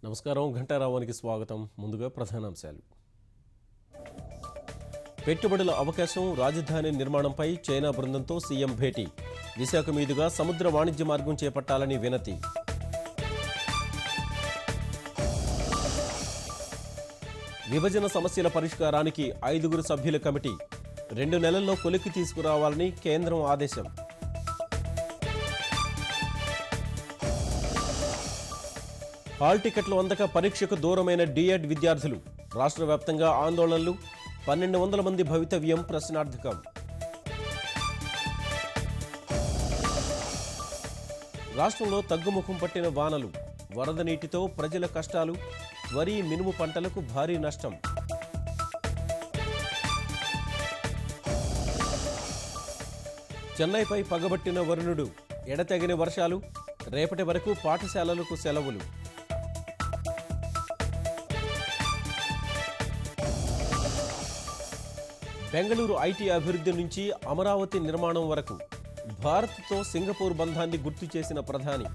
నమస్కారం. ఘంటారావానికి స్వాగతం. ముందుగా ప్రధానాంశాలు. పెట్టుబడుల అవకాశం, రాజధాని నిర్మాణంపై చైనా బృందంతో సీఎం భేటీ. విశాఖ మీదుగా సముద్ర వాణిజ్య మార్గం చేపట్టాలని వినతి. విభజన సమస్యల పరిష్కారానికి 5 సభ్యుల కమిటీ 2 నెలల్లో కొలిక్కి తీసుకురావాలని కేంద్రం ఆదేశం. హాల్ టికెట్లు అందక పరీక్షకు దూరమైన డిఎడ్ విద్యార్థులు. రాష్ట్ర వ్యాప్తంగా ఆందోళనలు. 1200 మంది భవితవ్యం ప్రశ్నార్థకం. రాష్ట్రంలో తగ్గుముఖం పట్టిన వానలు. వరద నీటితో ప్రజల కష్టాలు. వరి, మినుము పంటలకు భారీ నష్టం. చెన్నైపై పగబట్టిన వరుణుడు. ఎడతెగని వర్షాలు. రేపటి వరకు పాఠశాలలకు సెలవులు. బెంగళూరు ఐటీ అభివృద్ధి నుంచి అమరావతి నిర్మాణం వరకు భారత్తో సింగపూర్ బంధాన్ని గుర్తు చేసిన ప్రధాని.